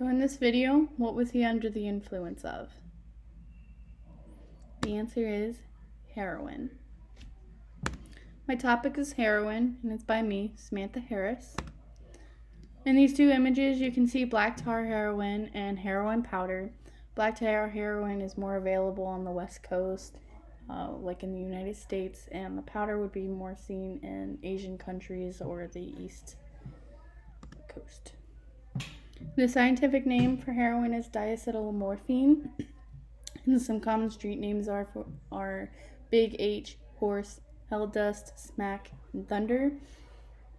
So in this video, what was he under the influence of? The answer is heroin. My topic is heroin, and it's by me, Samantha Harris. In these two images, you can see black tar heroin and heroin powder. Black tar heroin is more available on the West Coast, like in the United States, and the powder would be more seen in Asian countries or the East Coast. The scientific name for heroin is diacetylmorphine, and some common street names are Big H, Horse, Hell Dust, Smack, and Thunder.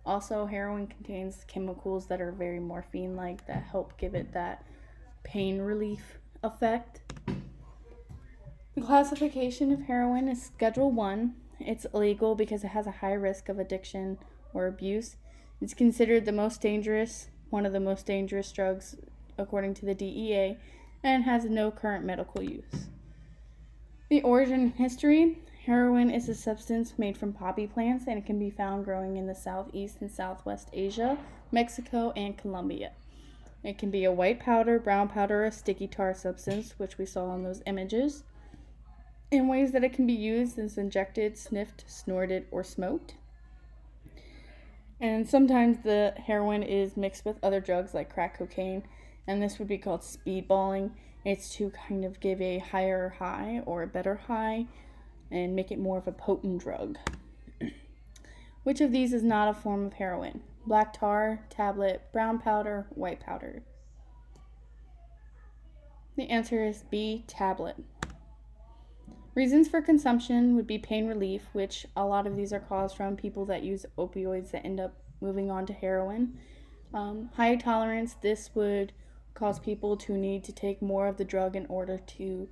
Also, heroin contains chemicals that are very morphine-like that help give it that pain relief effect. The classification of heroin is Schedule 1. It's illegal because it has a high risk of addiction or abuse. It's considered the most dangerous, one of the most dangerous drugs according to the DEA, and has no current medical use. The origin and history. Heroin is a substance made from poppy plants, and it can be found growing in the Southeast and Southwest Asia, Mexico, and Colombia. It can be a white powder, brown powder, or a sticky tar substance, which we saw in those images. In ways that it can be used is injected, sniffed, snorted, or smoked. And sometimes the heroin is mixed with other drugs like crack cocaine, and this would be called speedballing. It's to kind of give a higher high or a better high and make it more of a potent drug. Which of these is not a form of heroin? Black tar, tablet, brown powder, white powder. The answer is B, tablet. Reasons for consumption would be pain relief, which a lot of these are caused from people that use opioids that end up moving on to heroin. High tolerance, this would cause people to need to take more of the drug in order to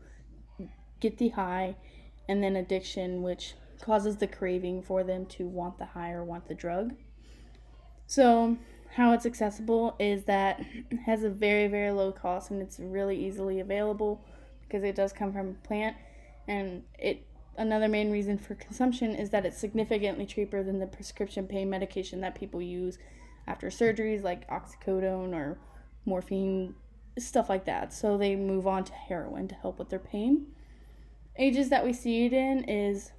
get the high. And then addiction, which causes the craving for them to want the high or want the drug. So how it's accessible is that it has a very, very low cost, and it's really easily available because it does come from a plant. And another main reason for consumption is that it's significantly cheaper than the prescription pain medication that people use after surgeries, like oxycodone or morphine, stuff like that. So they move on to heroin to help with their pain. Ages that we see it in is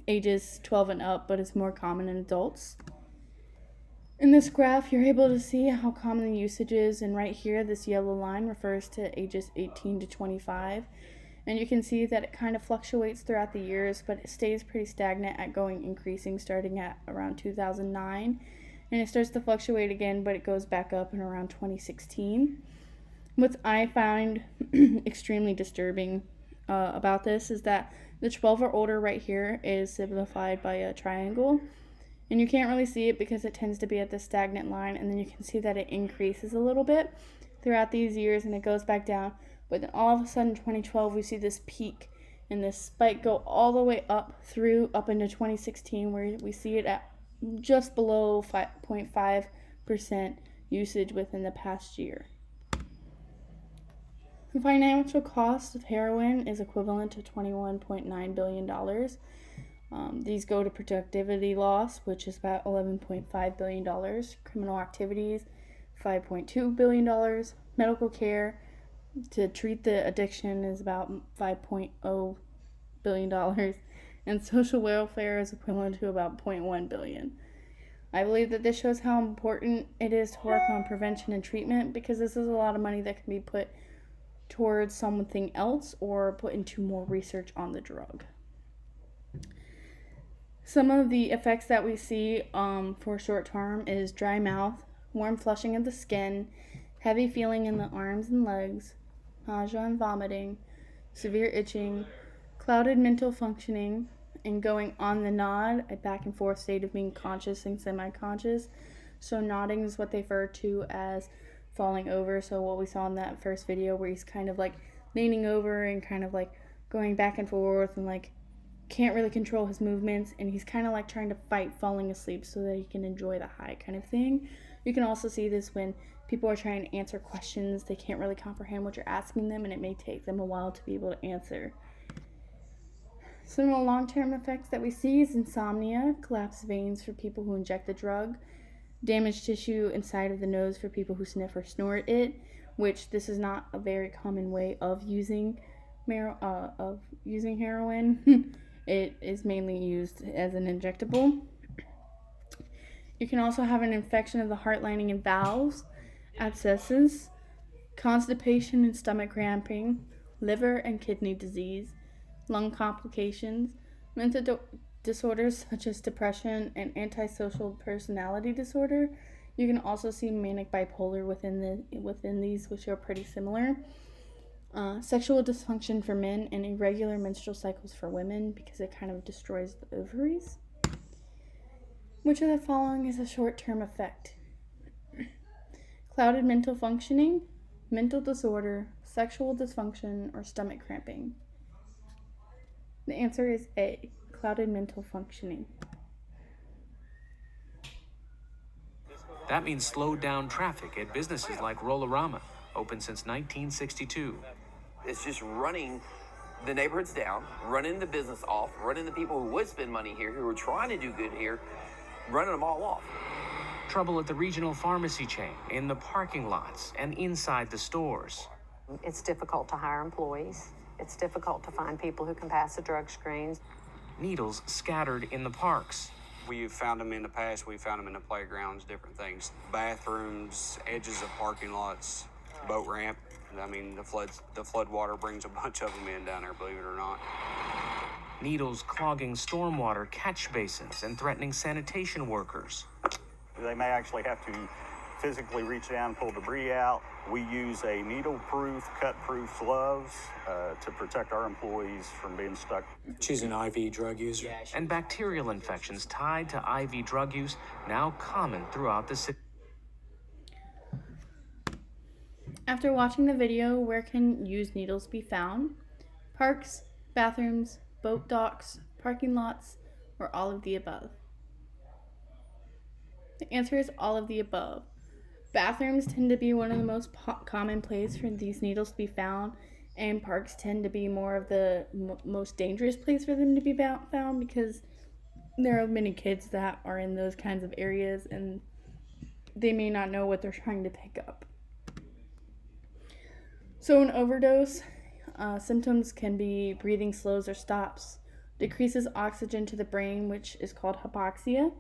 ages 12 and up, but it's more common in adults. In this graph, you're able to see how common the usage is, and right here, this yellow line refers to ages 18 to 25. And you can see that it kind of fluctuates throughout the years, but it stays pretty stagnant at increasing starting at around 2009. And it starts to fluctuate again, but it goes back up in around 2016. What I find extremely disturbing about this is that the 12 or older right here is simplified by a triangle, and you can't really see it because it tends to be at the stagnant line, and then you can see that it increases a little bit throughout these years and it goes back down. But then all of a sudden 2012 we see this peak and this spike go all the way up into 2016, where we see it at just below 5.5% usage within the past year. The financial cost of heroin is equivalent to $21.9 billion. These go to productivity loss, which is about $11.5 billion. Criminal activities, $5.2 billion. Medical care to treat the addiction is about $5.0 billion. And social welfare is equivalent to about $0.1 billion. I believe that this shows how important it is to work on prevention and treatment, because this is a lot of money that can be put towards something else or put into more research on the drug. Some of the effects that we see for short term is dry mouth, warm flushing of the skin, heavy feeling in the arms and legs, nausea and vomiting, severe itching, clouded mental functioning, and going on the nod, a back and forth state of being conscious and semi-conscious. So nodding is what they refer to as falling over. So what we saw in that first video, where he's kind of like leaning over and kind of like going back and forth and like can't really control his movements, and he's kind of like trying to fight falling asleep so that he can enjoy the high kind of thing. You can also see this when people are trying to answer questions. They can't really comprehend what you're asking them, and it may take them a while to be able to answer. Some of the long-term effects that we see is insomnia, collapsed veins for people who inject the drug, damaged tissue inside of the nose for people who sniff or snort it, which this is not a very common way of using heroin. It is mainly used as an injectable. You can also have an infection of the heart lining and valves, abscesses, constipation and stomach cramping, liver and kidney disease, lung complications, mental disorders such as depression and antisocial personality disorder. You can also see manic bipolar within these, which are pretty similar. Sexual dysfunction for men and irregular menstrual cycles for women, because it kind of destroys the ovaries. Which of the following is a short-term effect? Clouded mental functioning, mental disorder, sexual dysfunction, or stomach cramping? The answer is A, clouded mental functioning. That means slowed down traffic at businesses like Rollerama, open since 1962. It's just running the neighborhoods down, running the business off, running the people who would spend money here, who are trying to do good here, running them all off. Trouble at the regional pharmacy chain, in the parking lots, and inside the stores. It's difficult to hire employees. It's difficult to find people who can pass the drug screens. Needles scattered in the parks. We've found them in the past. We've found them in the playgrounds, different things. Bathrooms, edges of parking lots, boat ramp. I mean, the flood water brings a bunch of them in down there, believe it or not. Needles clogging stormwater catch basins and threatening sanitation workers. They may actually have to physically reach down and pull debris out. We use a needle-proof, cut-proof gloves to protect our employees from being stuck. She's an IV drug user. And bacterial infections tied to IV drug use, now common throughout the city. After watching the video, where can used needles be found? Parks, bathrooms, boat docks, parking lots, or all of the above? The answer is all of the above. Bathrooms tend to be one of the most common places for these needles to be found, and parks tend to be more of the most dangerous place for them to be found, because there are many kids that are in those kinds of areas and they may not know what they're trying to pick up. So an overdose, symptoms can be breathing slows or stops, decreases oxygen to the brain, which is called hypoxia.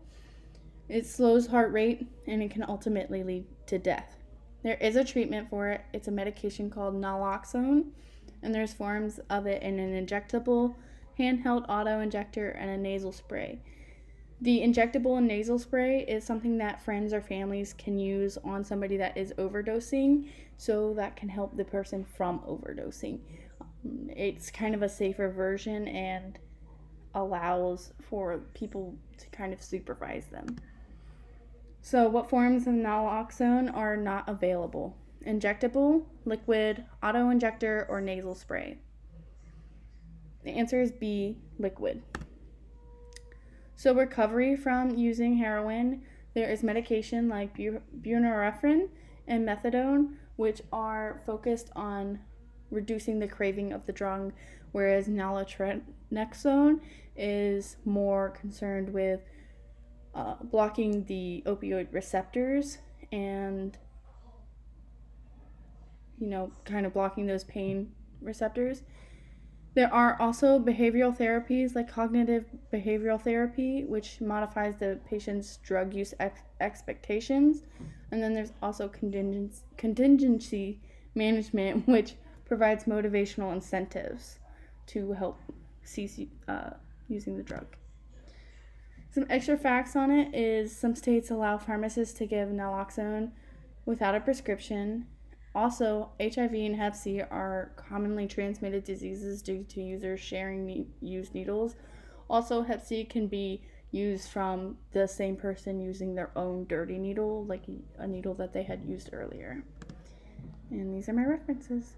It slows heart rate, and it can ultimately lead to death. There is a treatment for it. It's a medication called naloxone, and there's forms of it in an injectable, handheld auto-injector, and a nasal spray. The injectable and nasal spray is something that friends or families can use on somebody that is overdosing, so that can help the person from overdosing. It's kind of a safer version and allows for people to kind of supervise them. So what forms of naloxone are not available? Injectable, liquid, auto-injector, or nasal spray? The answer is B, liquid. So recovery from using heroin, there is medication like buprenorphine and methadone, which are focused on reducing the craving of the drug, whereas naltrexone is more concerned with blocking the opioid receptors and, kind of blocking those pain receptors. There are also behavioral therapies like cognitive behavioral therapy, which modifies the patient's drug use expectations. And then there's also contingency management, which provides motivational incentives to help cease using the drug. Some extra facts on it is some states allow pharmacists to give naloxone without a prescription. Also, HIV and Hep C are commonly transmitted diseases due to users sharing used needles. Also, Hep C can be used from the same person using their own dirty needle, like a needle that they had used earlier. And these are my references.